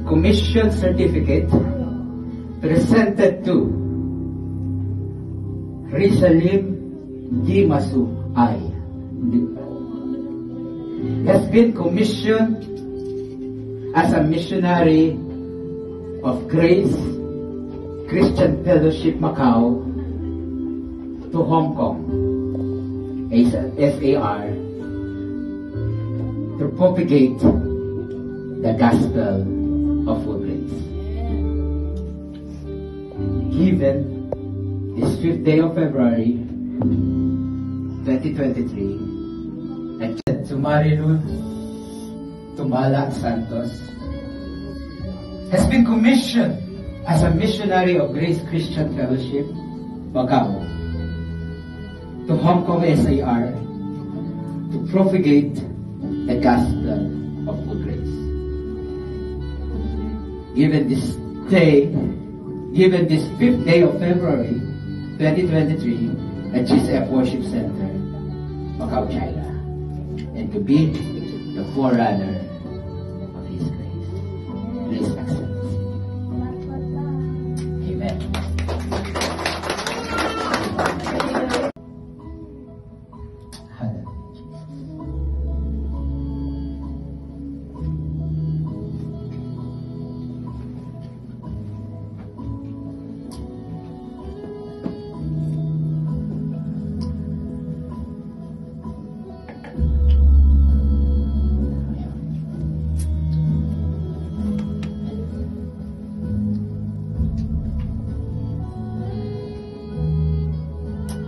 commission certificate presented to Rizalim Gimasu I. Has been commissioned as a missionary of Grace Christian Fellowship Macau to Hong Kong, SAR, to propagate the gospel of full grace. Given this 5th day of February 2023, at Marilu Tumala Santos has been commissioned as a missionary of Grace Christian Fellowship Macau to Hong Kong, SAR, to propagate the gospel of full grace. Given this 5th day of February 2023 at GCF Worship Center, Macau, China, and to be the forerunner of His grace. Please accept. Amen.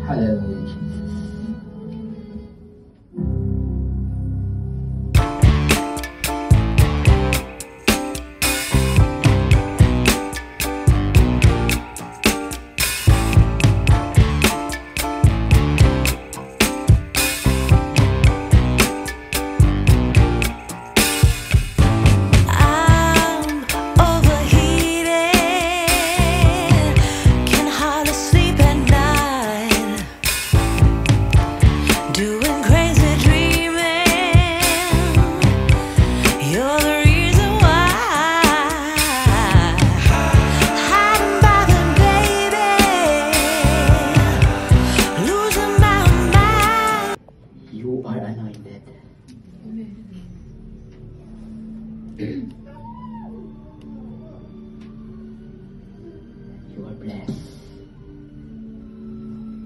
Hallelujah, Jesus. You are anointed. You are blessed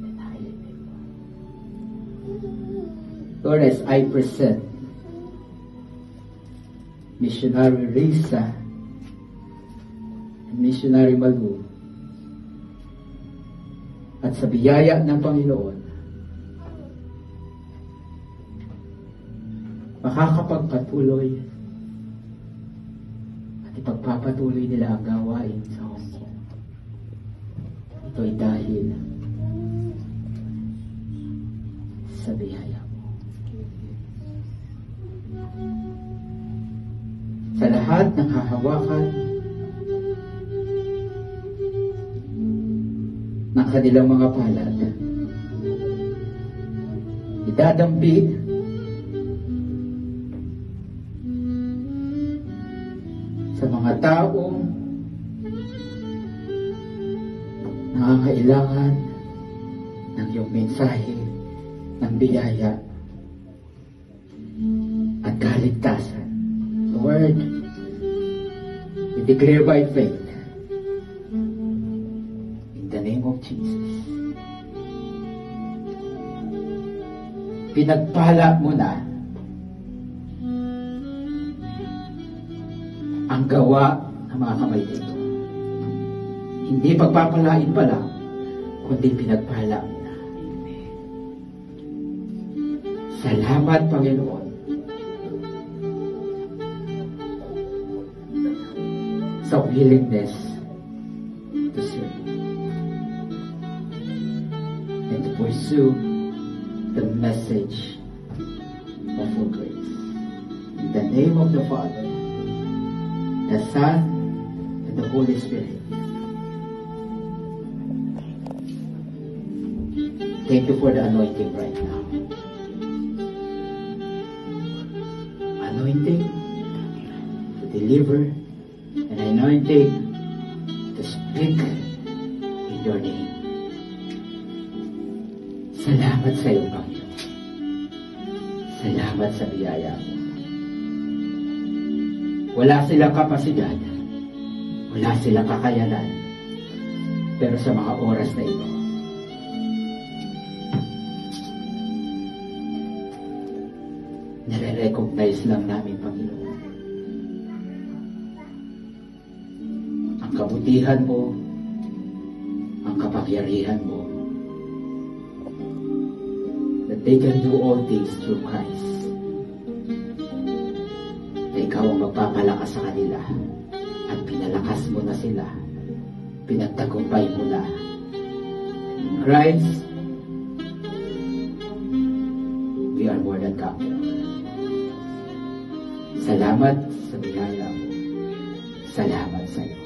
and highly favored. Lord, as I present Missionary Risa and Missionary Malu, at sa biyaya ng Panginoon, makakapagpatuloy at ipagpapatuloy nila ang gawain sa Hong Kong. Ito'y dahil sa biyaya mo. Sa lahat ng hahawakan ng kanilang mga palad, idadampig sa mga taong nangangailangan ng iyong mensahe ng biyaya at kaligtasan. Lord, we declare by faith in the name of Jesus. Pinagpala mo na ang gawa ng mga kamay nito. Hindi pagpapalain pa lang, kundi pinagpala mo na. Salamat, Panginoon. Sa willingness to serve and to pursue the message of full grace. In the name of the Father, the Son, and the Holy Spirit. Thank you for the anointing right now. Anointing to deliver anointing to speak in your name. Salamat sa iyo, Panginoon. Salamat sa biyaya mo. Wala silang kapasidad. Wala silang kakayanan. Pero sa mga oras na ito, nare-recognize lang namin, Panginoon, ang kabutihan mo, ang kapangyarihan mo, that they can do all things through Christ. Na ikaw ang magpapalakas sa kanila at pinalakas mo na sila, pinagtagumpay mo na. In Christ, we are more than conquerors. Salamat sa biyaya mo. Salamat sa iyo.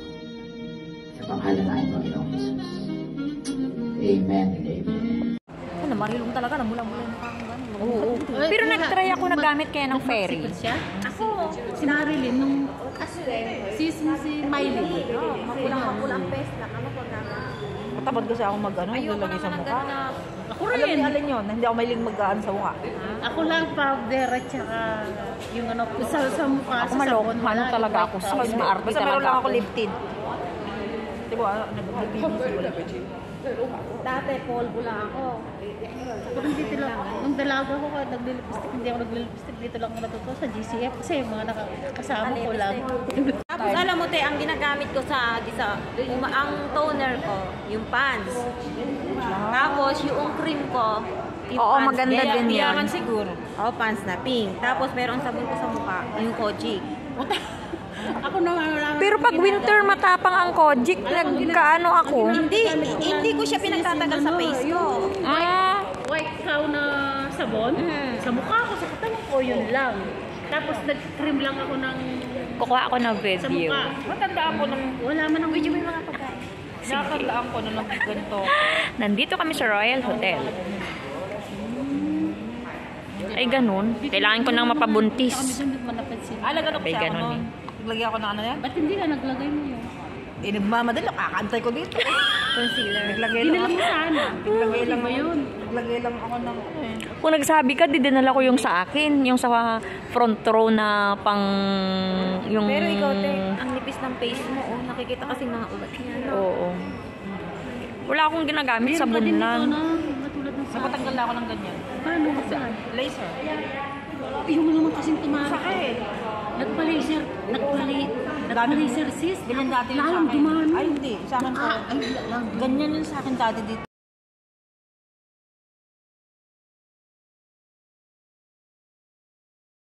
Sa pangalan ng Panginoong Jesus. Amen and amen. Ano, marilong talaga. Namula-mula yung mukha ko. Oo. Pero nag-try ako nagamit kaya ng ferry. Ako, si Marilyn, nung si Miley. Mapulang pes lang. Ano ko na? Matabad kasi ako mag-ano, naglalagay sa mukha. Ako rin. Alam niya, alin yun, hindi ako mailing mag-ano sa mukha. Ako lang powder at saka yung ano, sa mukha. Ako maloko. Ano talaga ako? Mas maarte Basta meron talaga lang ako. ako lip tint. Di ba, nag-baby si Dati, polvo lang ako. Ako rin dito lang. Nung dalaga ko, naglilipstick, hindi ako naglilipstick. Dito lang ako natuto sa GCF kasi yung mga nakakasama ko lang. Tapos alam mo, te, ang ginagamit ko ang toner ko, yung pants. Tapos yung cream ko, yung Oo, pants. maganda din yan. Yaman siguro. Oo, pants na pink. Tapos meron sabon ko sa mukha, yung Kojic. Ako na wala. Pero pag winter matapang ang Kojic, nagkaano ako. Hindi ko siya pinagtatagal sa face ko. White cow na sabon. Sa mukha ko, sa katawan ko, yun lang. Tapos nag-cream lang ako ng Kukuha ako ng sa video. mukha. Matandaan ko nung, Wala man ang Video mo yung mga pagkain. nakatandaan ko nung ganito. Nandito kami sa Royal Hotel. Ay, ganun. Kailangan ko nang mapabuntis. Kami doon, hindi mo napansin. Alaga ko May siya ako ganun nun. Naglagay ako ng ano yan. Ba't hindi ka naglagay mo yun? Eh, nagmamadali. Kakantay ko dito. Concealer. Naglagay lang Ginala ako. mo sana. Naglagay lang Ba yun? Naglagay lang ako ng ano eh. Kung nagsabi ka, dinala ko yung sa akin. Yung sa front row na pang... Yung... Pero ikaw, te, ang nipis ng face mo, oh, nakikita kasi mga ulat niya. No? Oo. Wala akong ginagamit, Meron pa sabon din dito lang. na matulad ng sa... Napatanggal na ako ng ganyan. Paano ka saan? Laser. Yung naman kasing tumarik. Sakit. Nagpa-laser sis. Ganyan dati yung sa Lalong akin. dumano. Ay, hindi. Sa akin po. Ay, lang. Ganyan yun sa akin dati dito.